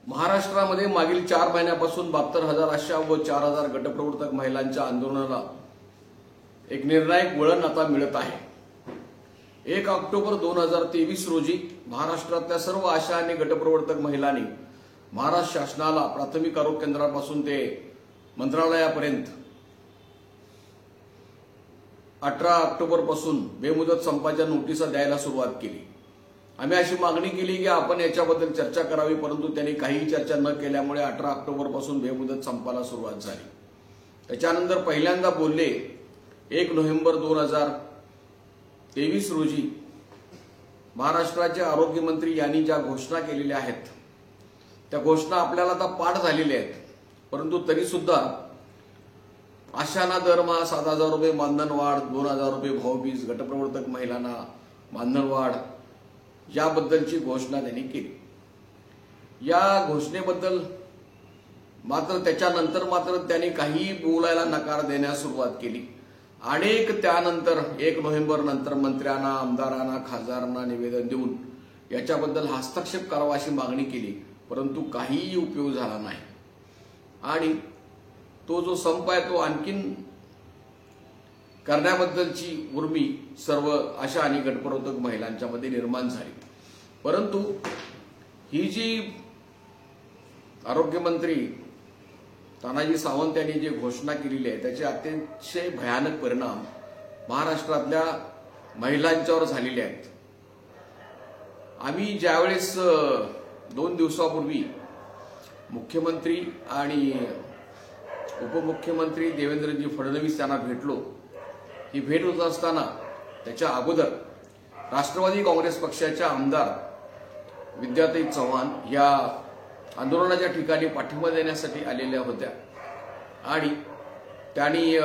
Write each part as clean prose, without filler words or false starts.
महाराष्ट्रामध्ये मागील 4 महिन्यापासून 72,000 आशा व 4,000 गटप्रवर्तक महिलांच्या आंदोलनाला एक निर्णायक वळण आता मिळत आहे। 1 ऑक्टोबर 2023 रोजी महाराष्ट्रातल्या सर्व आशा आणि गटप्रवर्तक महिलांनी महाराष्ट्र शासनाला प्राथमिक आरोग्य केंद्रापासून ते मंत्रालयापर्यंत 18 ऑक्टोबर पासून बेमुदत संपाच्या नोटिसा द्यायला सुरुवात केली। आम्ही अशी मागणी केली की आपण याच्याबद्दल चर्चा करावी, परंतु त्यांनी काही चर्चा न केल्यामुळे 18 ऑक्टोबर पासून बेमुदत संपाला सुरुवात झाली। त्याच्यानंतर पहिल्यांदा बोलले 1 नोव्हेंबर 2023 रोजी महाराष्ट्राचे आरोग्य मंत्री यांनी ज्या घोषणा केलेल्या आहेत त्या घोषणा आपल्याला आता पाठ झालेल्या आहेत, परंतु तरी सुद्धा आशांना दरमहा 7,000 रुपये मानधनवाढ, 2,000 रुपये भाऊबीज, गटप्रवर्तक महिलांना मानधनवाढ याबद्दलची घोषणा त्यांनी केली। या घोषणेबद्दल मात्र त्याच्यानंतर मात्र त्यांनी काही बोलायला नकार देण्यास सुरुवात केली। अनेक त्यानंतर 1 नोव्हेंबर नंतर मंत्र्यांना, आमदारांना, खासदारांना निवेदन देऊन याच्याबद्दल हस्तक्षेप करावा अशी मागणी केली, परंतु काहीही उपयोग झाला नाही आणि तो जो संप आहे तो आणखीन करण्याबद्दलची उर्मी सर्व आशा आणि गटप्रवर्तक महिलांच्या मध्ये निर्माण झाली। परंतु ही जी आरोग्यमंत्री तानाजी सावंत यांनी जी घोषणा केलेली आहे त्याचे अतिशय भयानक परिणाम महाराष्ट्रातल्या महिलांच्यावर झालेले आहेत। आम्ही ज्यावेळेस 2 दिवसापूर्वी मुख्यमंत्री आणि उपमुख्यमंत्री देवेंद्रजी फडणवीस यांना भेटलो, ही भेट होत असताना त्याच्या अगोदर राष्ट्रवादी काँग्रेस पक्षाच्या आमदार विद्याताई चव्हाण या आंदोलनाच्या ठिकाणी पाठिंबा देण्यासाठी आलेल्या होत्या आणि त्यांनी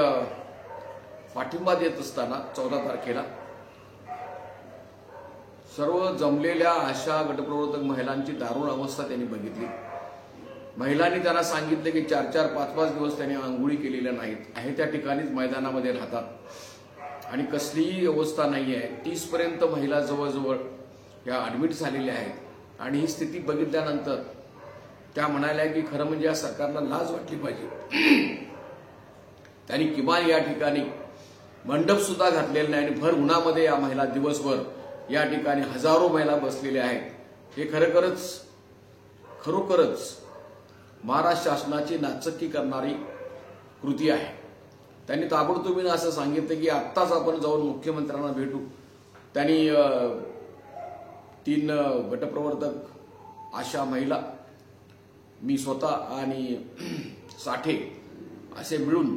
पाठिंबा देत असताना 14 तारखेला सर्व जमलेल्या आशा गटप्रवर्तक महिलांची दारुण अवस्था त्यांनी बघितली। महिलांनी त्यांना सांगितले की 4-4, 5-5 दिवस त्यांनी आंघोळी केलेल्या नाहीत, आहे त्या ठिकाणीच मैदानामध्ये राहतात आणि कसलीही व्यवस्था नाही आहे। 30 पर्यंत महिला जवळजवळ या ऍडमिट झालेल्या आहेत आणि ही स्थिती बघितल्यानंतर त्या म्हणाल्या की खरं म्हणजे या सरकारला लाज वाटली पाहिजे। त्यांनी किमान या ठिकाणी मंडप सुद्धा घातलेला नाही आणि भर उन्हामध्ये या महिला दिवसभर या ठिकाणी हजारो महिला बसलेल्या आहेत। हे खरोखरच महाराष्ट्र शासनाची नाचक्की करणारी कृती आहे। त्यांनी ताबडतोबीने असं सांगितलं की आत्ताच आपण जाऊन मुख्यमंत्र्यांना भेटू। त्यांनी 3 गटप्रवर्तक आशा महिला, मी स्वतः आणि साठे असे मिळून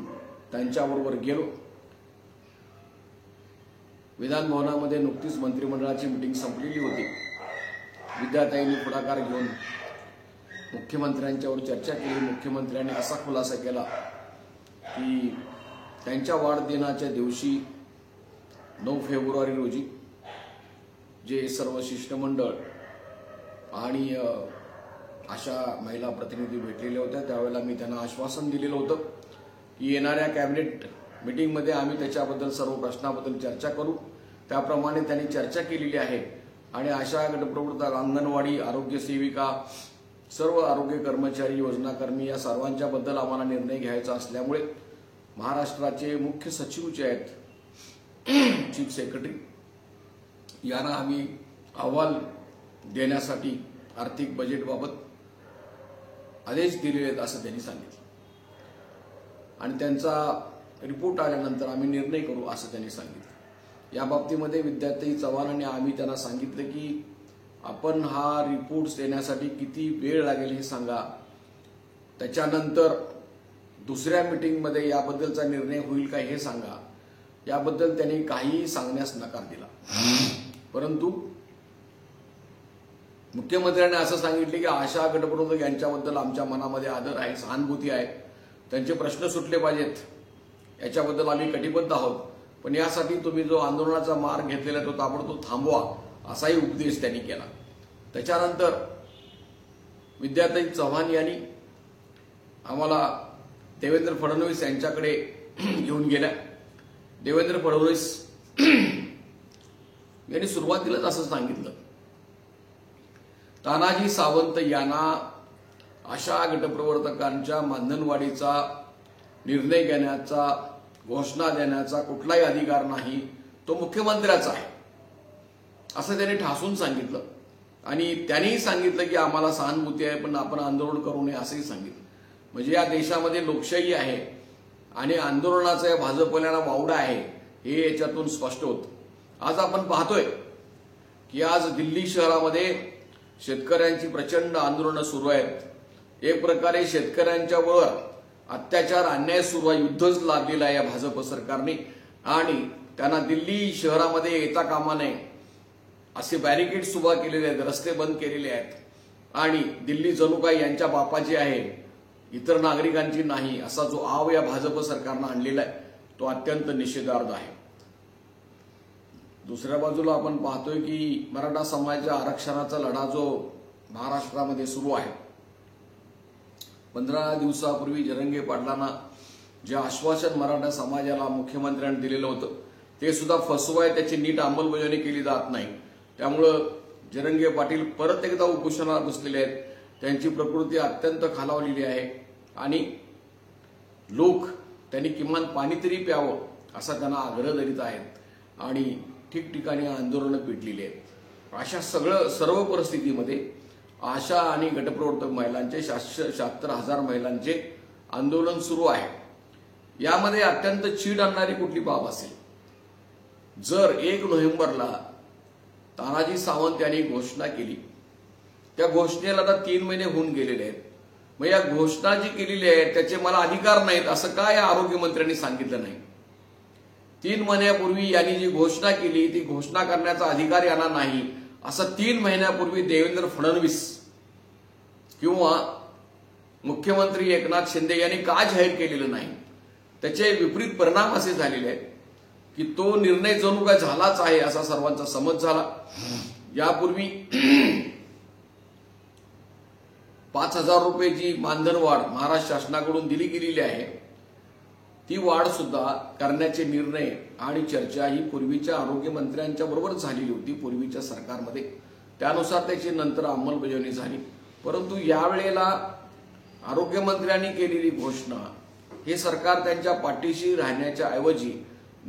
त्यांच्याबरोबर गेलो। विधान भवनामध्ये नुकतीच मंत्रिमंडळाची मीटिंग संपलेली होती। विद्याताईंनी पुढाकार घेऊन मुख्यमंत्र्यांच्यावर चर्चा केली। मुख्यमंत्र्यांनी असा खुलासा केला की त्यांच्या वाढदिनाच्या दिवशी 9 फेब्रुवारी रोजी जे सर्व शिष्टमंडळ आणि आशा महिला प्रतिनिधी भेटलेले होत्या त्यावेळेला मी त्यांना आश्वासन दिलेलं होतं की येणाऱ्या कॅबिनेट मीटिंगमध्ये आम्ही त्याच्याबद्दल सर्व प्रश्नाबद्दल चर्चा करू। त्याप्रमाणे त्यांनी चर्चा केलेली आहे आणि आशा गटप्रवर्तक, अंगणवाडी, आरोग्य सेविका, सर्व आरोग्य कर्मचारी, योजनाकर्मी या सर्वांच्याबद्दल आम्हाला निर्णय घ्यायचा असल्यामुळे महाराष्ट्राचे मुख्य सचिव जे आहेत चीफ सेक्रेटरी यांना आम्ही अहवाल देण्यासाठी आर्थिक बजेटबाबत आदेश दिलेले आहेत असं त्यांनी सांगितलं आणि त्यांचा रिपोर्ट आल्यानंतर आम्ही निर्णय करू असं त्यांनी सांगितलं। या बाबतीमध्ये विद्याताई चव्हाण आणि आम्ही त्यांना सांगितलं की आपण हा रिपोर्ट देण्यासाठी किती वेळ लागेल हे सांगा, त्याच्यानंतर दुसऱ्या मीटिंगमध्ये याबद्दलचा निर्णय होईल का हे सांगा। याबद्दल त्यांनी काही सांगण्यास नकार दिला, परंतु मुख्यमंत्र्यांनी असं सांगितले की आशा गटप्रवर्तक यांच्याबद्दल आमच्या मनामध्ये आदर आहे, सहानुभूती आहे, त्यांचे प्रश्न सुटले पाहिजेत, याच्याबद्दल आम्ही कटिबद्ध आहोत, पण यासाठी तुम्ही जो आंदोलनाचा मार्ग घेतलेला तो ताबडतोब थांबवा असाही उपदेश त्यांनी केला। त्याच्यानंतर विद्याताई चव्हाण यांनी आम्हाला देवेंद्र फडणवीस यांच्याकडे घेऊन गेल्या। देवेंद्र फडणवीस यांनी सुरुवातीलाच असं सांगितलं तानाजी सावंत यांना अशा गटप्रवर्तकांच्या मानधनवाढीचा निर्णय घेण्याचा, घोषणा देण्याचा कुठलाही अधिकार नाही, तो मुख्यमंत्र्याचा आहे असं त्यांनी ठासून सांगितलं. आणि त्यांनीही सांगितलं की आम्हाला सहानुभूती आहे पण आपण आंदोलन करू नये असंही सांगितलं. म्हणजे या देशामध्ये लोकशाही आहे आणि आंदोलनाचा या भाजपला वावडा आहे हे याच्यातून स्पष्ट होतं. आज आपण पाहतोय की आज दिल्ली शहरामध्ये शेतकऱ्यांची प्रचंड आंदोलनं सुरू आहेत. एक प्रकारे शेतकऱ्यांच्यावर अत्याचार, अन्याय सुरू आहे, युद्धच लादलेलं आहे या भाजप सरकारने आणि त्यांना दिल्ली शहरामध्ये येता कामा नये असे बॅरिकेड्स उभा केलेले आहेत, रस्ते बंद केलेले आहेत आणि दिल्ली जणू काही यांच्या बापाची आहे, इतर नागरिकांची नाही असा जो आव या भाजप सरकारनं आणलेला आहे तो अत्यंत निषेधार्ह आहे. दुसऱ्या बाजूला आपण पाहतोय की मराठा समाजाच्या आरक्षणाचा लढा जो महाराष्ट्रामध्ये सुरू आहे. 15 दिवसापूर्वी जरंगे पाटलांना जे आश्वासन मराठा समाजाला मुख्यमंत्र्यांनी दिलेलं होतं ते सुद्धा फसवं आहे, त्याची नीट अंमलबजावणी केली जात नाही. त्यामुळं जरंगे पाटील परत एकदा उपोषणाला बसलेले आहेत. त्यांची प्रकृती अत्यंत खालावलेली आहे आणि लोक त्यांनी किमान पाणी तरी प्यावं असा त्यांना आग्रह करीत आहेत आणि ठिकठिकाणी आंदोलनं पेटलेली आहेत. अशा सर्व परिस्थितीमध्ये आशा आणि गटप्रवर्तक महिलांचे 76,000 महिलांचे आंदोलन सुरू आहे. यामध्ये अत्यंत चीड आणणारी कुठली बाब असेल, जर 1 नोव्हेंबरला तानाजी सावंत यांनी घोषणा केली, त्या घोषणेला आता 3 महिने होऊन गेलेले आहेत. मग या घोषणा जी केलेली आहे त्याचे मला अधिकार नाहीत असं काय या आरोग्यमंत्र्यांनी सांगितलं नाही? 3 महिन्यापूर्वी यांनी जी घोषणा केली ती घोषणा करण्याचा अधिकार यांना नाही असं 3 महिन्यापूर्वी देवेंद्र फडणवीस किंवा मुख्यमंत्री एकनाथ शिंदे यांनी का जाहीर केलेलं नाही? त्याचे विपरीत परिणाम असे झालेले आहेत की तो निर्णय जणू काय झालाच आहे असा सर्वांचा समज झाला. यापूर्वी 5,000 रुपये जी मानधन वाढ महाराष्ट्र शासनाकडून दिली गेलेली आहे ती वाढ सुद्धा करण्याचे निर्णय आणि चर्चा ही पूर्वीच्या आरोग्यमंत्र्यांच्या बरोबर झालेली होती पूर्वीच्या सरकारमध्ये. त्यानुसार त्याची नंतर अंमलबजावणी झाली. परंतु यावेळेला आरोग्यमंत्र्यांनी केलेली घोषणा हे सरकार त्यांच्या पाठीशी राहण्याच्या ऐवजी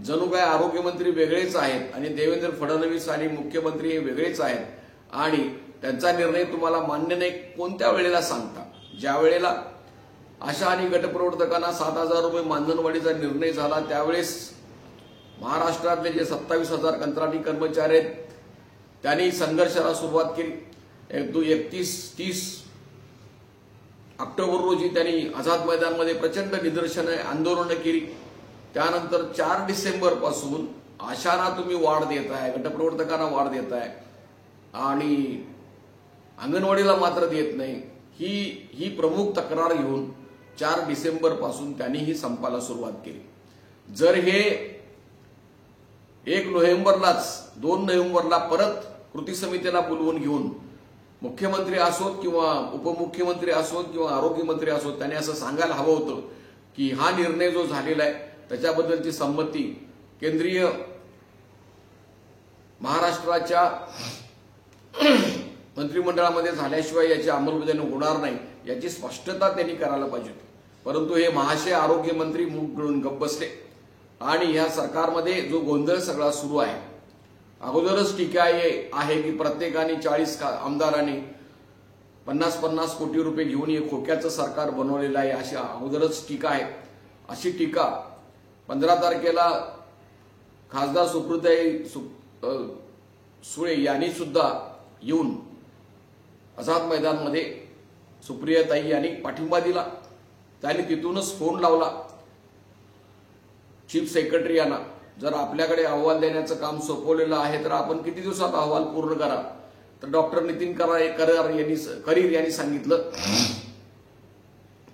जणू काय आरोग्यमंत्री वेगळेच आहेत आणि देवेंद्र फडणवीस आणि मुख्यमंत्री हे वेगळेच आहेत आणि त्यांचा निर्णय तुम्हाला मान्य नाही कोणत्या वेळेला सांगता? ज्या वेळेला आशा आणि गटप्रवर्तकांना 7,000 रुपये मानधनवाढीचा निर्णय झाला त्यावेळेस महाराष्ट्रातले जे 27,000 कंत्राटी कर्मचारी आहेत त्यांनी संघर्षाला सुरुवात केली. 31-30 ऑक्टोबर रोजी त्यांनी आझाद मैदानमध्ये प्रचंड निदर्शनं, आंदोलनं केली. त्यानंतर 4 डिसेंबर पासून आशांना तुम्ही वाढ देताय, गटप्रवर्तकांना वाढ देताय आणि अंगणवाडीला मात्र देत नाही. ही प्रमुख तक्रार घेऊन 4 डिसेंबर पासून त्यांनी ही संपाला सुरुवात केली. जर हे 1 नोव्हेंबरलाच 2 नोव्हेंबरला परत कृती समितीला बोलवून घेऊन मुख्यमंत्री असोत किंवा उपमुख्यमंत्री असोत किंवा आरोग्यमंत्री असोत त्यांनी असं सांगायला हवं होतं की हा निर्णय जो झालेला आहे त्याच्याबद्दलची संमती केंद्रीय महाराष्ट्राच्या मंत्रिमंडळामध्ये झाल्याशिवाय याची अंमलबजावणी होणार नाही याची स्पष्टता त्यांनी करायला पाहिजे होती. परंतु हे महाशय आरोग्यमंत्री मूग गिळून गप्प बसले आणि या सरकारमध्ये जो गोंधळ सगळा सुरू आहे, अगोदरच टीका आहे की प्रत्येकाने 40 आमदारांनी 50-50 कोटी रुपये घेऊन हे खोक्याचं सरकार बनवलेलं आहे अशी अगोदरच टीका आहे. अशी टीका 15 तारखेला खासदार सुप्रियाताई सुळे यांनी सुद्धा येऊन आझाद मैदानमध्ये सुप्रियाताई यांनी पाठिंबा दिला. त्यांनी तिथूनच फोन लावला चीफ सेक्रेटरी यांना, जर आपल्याकडे अहवाल देण्याचं काम सोपवलेलं आहे तर आपण किती दिवसात अहवाल पूर्ण करा. तर डॉक्टर नितीन करीर यांनी सांगितलं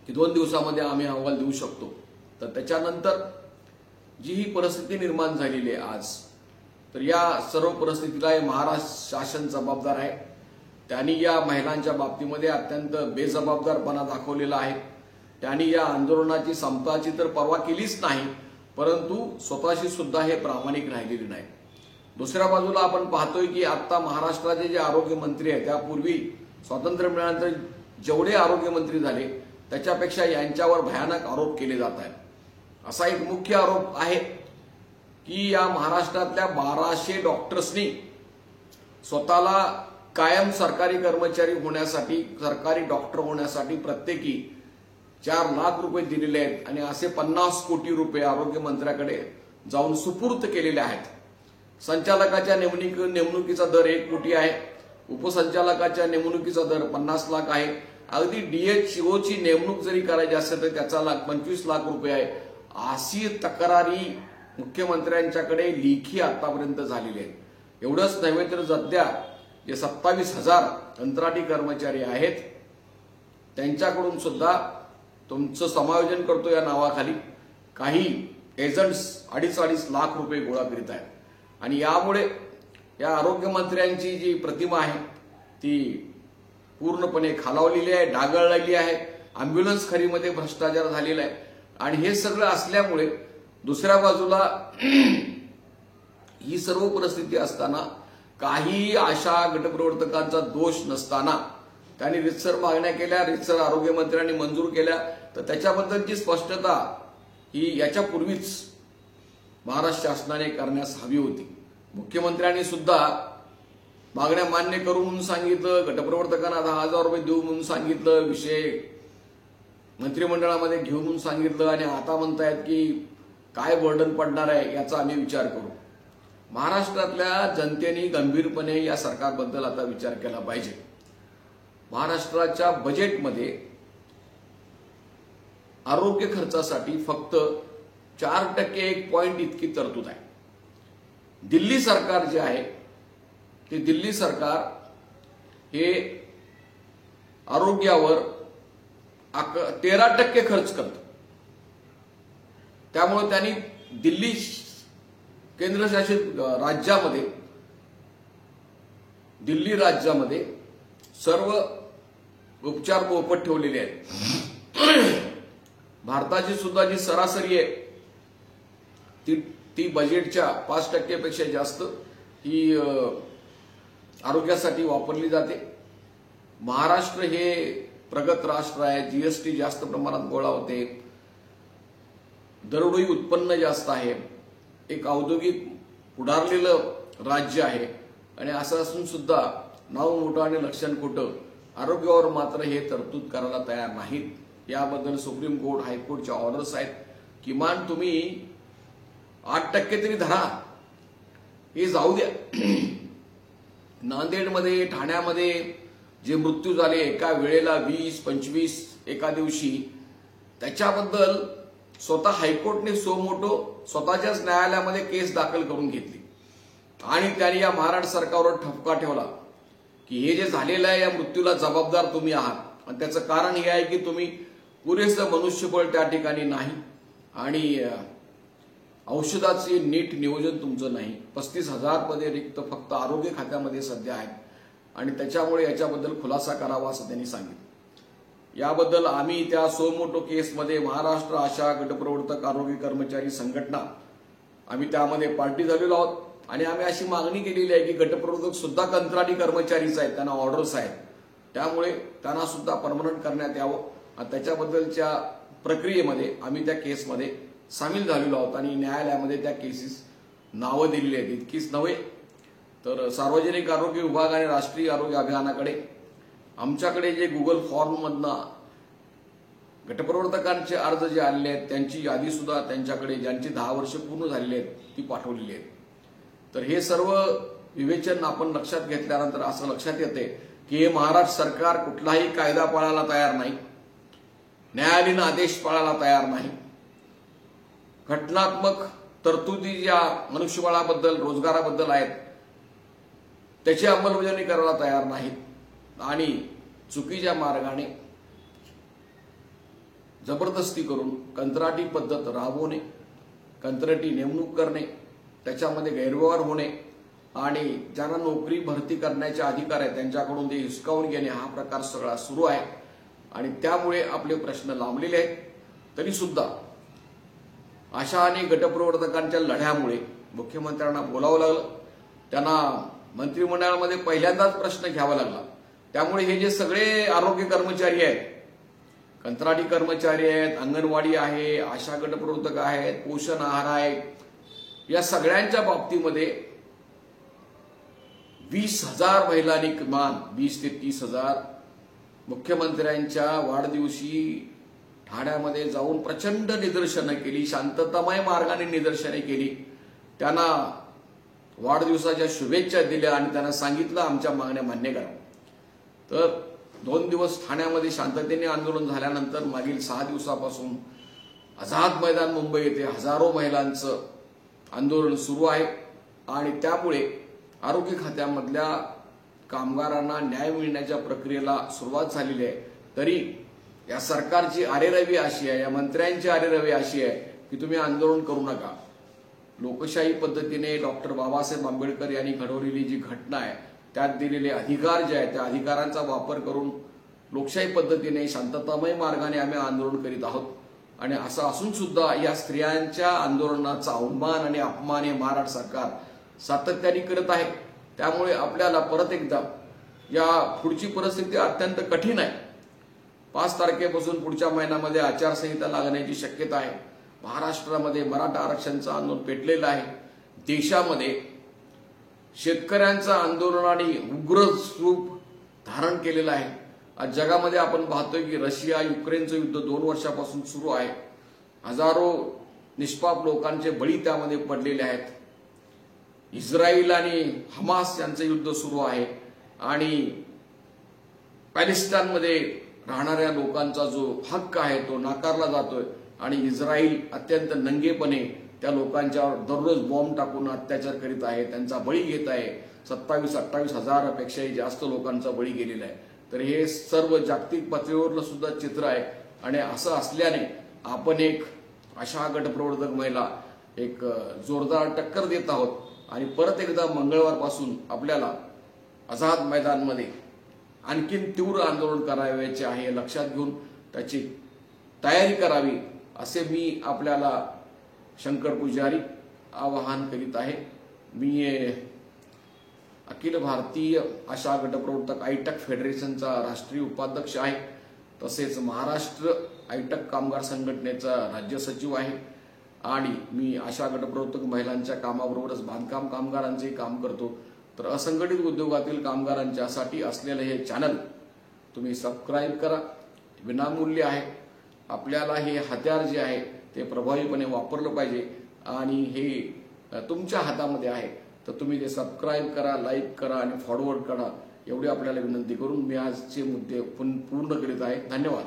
की 2 दिवसामध्ये आम्ही अहवाल देऊ शकतो. तर त्याच्यानंतर जी ही परिस्थिती निर्माण झालेली आहे आज, तर या सर्व परिस्थितीला महाराष्ट्र शासन जबाबदार आहे. त्यांनी या महिलांच्या बाबतीमध्ये अत्यंत बेजबाबदारपणा दाखवलेला आहे. त्यांनी या आंदोलनाची समताची तर पर्वा केलीच नाही, परंतु स्वतःशी सुद्धा हे प्रामाणिक राहिलेले नाही. दुसऱ्या बाजूला आपण पाहतोय की आता महाराष्ट्राचे जे आरोग्यमंत्री आहेत त्यापूर्वी स्वातंत्र्य मिळाल्यानंतर जेवढे आरोग्यमंत्री झाले त्याच्यापेक्षा यांच्यावर भयानक आरोप केले जात आहेत। असा एक मुख्य आरोप आहे की या महाराष्ट्रातल्या 1200 डॉक्टर्सनी स्वतःला कायम सरकारी कर्मचारी होण्यासाठी, सरकारी डॉक्टर होण्यासाठी प्रत्येकी 4 लाख रुपये दिलेले आहेत आणि असे 50 कोटी रुपये आरोग्यमंत्र्याकडे जाऊन सुपूर्त केलेले आहेत। संचालकाच्या नेमणुकीचा दर 1 कोटी आहे, उपसंचालकाच्या नेमणुकीचा दर 50 लाख आहे, अगदी DHOची नेमणूक जरी करायची असेल तर त्याचा 25 लाख रुपये आहे। अशी तक्रारी मुख्यमंत्र्यांच्याकडे लेखी आतापर्यंत झालेली आहे। एवढंच नव्हे तर सध्या जे 27,000 कंत्राटी कर्मचारी आहेत त्यांच्याकडून सुद्धा तुमचं समायोजन करतो या नावाखाली काही एजंट्स 2.5 लाख रुपये गोळा करीत आहेत आणि यामुळे या आरोग्यमंत्र्यांची जी प्रतिमा आहे ती पूर्णपणे खालावलेली आहे, डागाळलेली आहे। अँब्युलन्स खरीमध्ये भ्रष्टाचार झालेला आहे आणि हे सगळं असल्यामुळे दुसऱ्या बाजूला ही सर्व परिस्थिती असताना काही आशा गटप्रवर्तकांचा दोष नसताना त्यांनी रितसर मागण्या केल्या, रितसर आरोग्यमंत्र्यांनी मंजूर केल्या, तर त्याच्याबद्दलची स्पष्टता ही याच्यापूर्वीच महाराष्ट्र शासनाने करण्यास हवी होती। मुख्यमंत्र्यांनी सुद्धा मागण्या मान्य करू म्हणून सांगितलं, गटप्रवर्तकांना 10,000 रुपये देऊ म्हणून सांगितलं, विषय मंत्रिमंडळामध्ये घेऊ म्हणून सांगितलं आणि आता म्हणतायत की काय बर्डन पडणार आहे याचा आम्ही विचार करू। महाराष्ट्रातल्या जनतेने गंभीरपणे या सरकारबद्दल आता विचार केला पाहिजे। महाराष्ट्राच्या बजेटमध्ये आरोग्य खर्चासाठी फक्त 4% 1 पॉइंट इतकी तरतूद आहे। दिल्ली सरकार जे आहे ते दिल्ली सरकार हे आरोग्यावर 13% खर्च करतं। त्यामुळे त्यांनी दिल्ली केंद्रशासित राज्यामध्ये दिल्ली राज्यामध्ये सर्व उपचार मोफत ठेवलेले आहेत। भारताची सुद्धा जी सरासरी आहे ती बजेटच्या 5% पेक्षा जास्त ही आरोग्यासाठी वापरली जाते। महाराष्ट्र हे प्रगत राष्ट्र आहे, जीएसटी जास्त प्रमाणात गोळा होते, दरडोई उत्पन्न जास्त आहे, एक औद्योगिक पुढारलेलं राज्य आहे आणि असं असून सुद्धा नाव मोठं आणि लक्षण खोटं आरोग्यावर मात्र हे तरतूद करायला तयार नाहीत। याबद्दल सुप्रीम कोर्ट, हायकोर्टच्या ऑर्डर्स आहेत। किमान तुम्ही 8% तरी धरा, हे जाऊ द्या। नांदेडमध्ये, ठाण्यामध्ये जे मृत्यू झाले एका वेळेला 20-25 एका दिवशी, त्याच्याबद्दल स्वतः हायकोर्टने स्वतःच्याच न्यायालयामध्ये केस दाखल करून घेतली आणि त्यांनी या महाराष्ट्र सरकारवर ठपका ठेवला की हे जे झालेलं आहे या मृत्यूला जबाबदार तुम्ही आहात आणि त्याचं कारण हे आहे की तुम्ही पुरेसं मनुष्यबळ त्या ठिकाणी नाही आणि औषधाचे नीट नियोजन तुमचं नाही। 35,000 पदे रिक्त फक्त आरोग्य खात्यामध्ये सध्या आहेत आणि त्याच्यामुळे याच्याबद्दल खुलासा करावा असं त्यांनी सांगितलं। याबद्दल आम्ही त्या सोमोटो केसमध्ये महाराष्ट्र आशा गटप्रवर्तक आरोग्य कर्मचारी संघटना आम्ही त्यामध्ये पार्टी झालेलो आहोत आणि आम्ही अशी मागणी केलेली आहे की गटप्रवर्तक सुद्धा कंत्राटी कर्मचारीच आहेत, त्यांना ऑर्डर्स आहेत, त्यामुळे त्यांना सुद्धा परमनंट करण्यात यावं आणि त्याच्याबद्दलच्या प्रक्रियेमध्ये आम्ही त्या केसमध्ये सामील झालेलो आहोत आणि न्यायालयामध्ये त्या केसेस नावं दिलेली आहेत। इतकीच नव्हे तर सार्वजनिक आरोग्य विभाग आणि राष्ट्रीय आरोग्य अभियानाकडे आमच्याकडे जे गुगल फॉर्ममधनं गटप्रवर्तकांचे अर्ज जे आलेले आहेत त्यांची यादी सुद्धा त्यांच्याकडे, ज्यांची 10 वर्ष पूर्ण झालेली आहेत ती पाठवलेली आहे। तर हे सर्व विवेचन आपण लक्षात घेतल्यानंतर असं लक्षात येते की हे महाराष्ट्र सरकार कुठलाही कायदा पाळायला तयार नाही, न्यायालयीन आदेश पाळायला तयार नाही, घटनात्मक तरतुदी ज्या मनुष्यबळाबद्दल, रोजगाराबद्दल आहेत त्याची अंमलबजावणी करायला तयार नाहीत आणि चुकीच्या मार्गाने जबरदस्ती करून कंत्राटी पद्धत राबवणे, कंत्राटी नेमणूक करणे, त्याच्यामध्ये गैरव्यवहार होणे आणि ज्यांना नोकरी भरती करण्याचे अधिकार आहेत त्यांच्याकडून ते हिसकावून घेणे हा प्रकार सगळा सुरू आहे आणि त्यामुळे आपले प्रश्न लांबलेले आहेत। तरी सुद्धा अशा अनेक गटप्रवर्तकांच्या लढ्यामुळे मुख्यमंत्र्यांना बोलावं लागलं, त्यांना मंत्रिमंडळामध्ये पहिल्यांदाच प्रश्न घ्यावा लागला त्यामुळे हे जे सगळे आरोग्य कर्मचारी आहेत, कंत्राटी कर्मचारी आहेत, अंगणवाडी आहे, आशा गट प्रवर्तक आहेत, पोषण आहार आहे, या सगळ्यांच्या बाबतीमध्ये 20,000 महिलांनी किमान 20 ते 30,000 मुख्यमंत्र्यांच्या वाढदिवशी ठाण्यामध्ये जाऊन प्रचंड निदर्शनं केली, शांततामय मार्गाने निदर्शने केली, त्यांना वाढदिवसाच्या शुभेच्छा दिल्या आणि त्यांना सांगितलं आमच्या मागण्या मान्य करा. तर 2 दिवस ठाण्यामध्ये शांततेने आंदोलन झाल्यानंतर मागील 6 दिवसापासून आझाद मैदान मुंबई येथे हजारो महिलांचं आंदोलन सुरू आहे आणि त्यामुळे आरोग्य खात्यामधल्या कामगारांना न्याय मिळण्याच्या प्रक्रियेला सुरुवात झालेली आहे. तरी या सरकारची आरेरवी अशी आहे, या मंत्र्यांची आरेरवी अशी आहे की तुम्ही आंदोलन करू नका. लोकशाही पद्धतीने डॉक्टर बाबासाहेब आंबेडकर यांनी घडवलेली जी घटना आहे, त्यात दिलेले अधिकार जे आहेत त्या अधिकारांचा वापर करून लोकशाही पद्धतीने शांततामय मार्गाने आम्ही आंदोलन करीत आहोत. आणि असं असून सुद्धा या स्त्रियांच्या आंदोलनाचा अवमान आणि अपमान हे महाराष्ट्र सरकार सातत्याने करत आहे. त्यामुळे आपल्याला परत एकदा या पुढची परिस्थिती अत्यंत कठीण आहे. 5 तारखेपासून पुढच्या महिन्यामध्ये आचारसंहिता लागण्याची शक्यता आहे. महाराष्ट्रामध्ये मराठा आरक्षणाचं आंदोलन पेटलेलं आहे. देशामध्ये शेतकऱ्यांचं आंदोलनाने उग्र स्वरूप धारण केलेलं आहे. आज जगामध्ये आपण पाहतोय की रशिया युक्रेनचं युद्ध 2 वर्षापासून सुरू आहे. हजारो निष्पाप लोकांचे बळी त्यामध्ये पडलेले आहेत. इस्रायल आणि हमास यांचं युद्ध सुरू आहे आणि पॅलेस्टाईनमध्ये राहणाऱ्या लोकांचा जो हक्क आहे तो नाकारला जातोय आणि इस्रायल अत्यंत नंगेपणे त्या लोकांच्यावर दररोज बॉम्ब टाकून अत्याचार करीत आहे, त्यांचा बळी घेत आहे. 27-28 हजारापेक्षाही जास्त लोकांचा बळी गेलेला आहे. तर हे सर्व जागतिक पातळीवरलं सुद्धा चित्र आहे आणि असं असल्याने आपण एक आशा गट प्रवर्तक महिला एक जोरदार टक्कर देत आहोत आणि परत एकदा मंगळवारपासून आपल्याला आझाद मैदानमध्ये आणखीन तीव्र आंदोलन करावयाचे आहे हे लक्षात घेऊन त्याची तयारी करावी असे मी आपल्याला शंकर पुजारी आवाहन करीत आहे. मी अखिल भारतीय आशा गट प्रवर्तक आयटक फेडरेशनचा राष्ट्रीय उपाध्यक्ष आहे, तसेच महाराष्ट्र आयटक कामगार संघटनेचा राज्य सचिव आहे आणि मी आशा गट प्रवर्तक महिलांच्या कामाबरोबरच बांधकाम कामगारांचे काम करतो. तर असंघटित उद्योगातील कामगारांच्यासाठी असलेलं हे चॅनल तुम्ही सबस्क्राईब करा, विनामूल्य आहे. आपल्याला हे हत्यार जे आहे ते प्रभावीपणे वापरलं पाहिजे आणि हे तुमच्या हातामध्ये आहे. तर तुम्ही ते सबस्क्राईब करा, लाईक करा आणि फॉरवर्ड करा एवढी आपल्याला विनंती करून मी आजचे मुद्दे पूर्ण करीत आहे. धन्यवाद.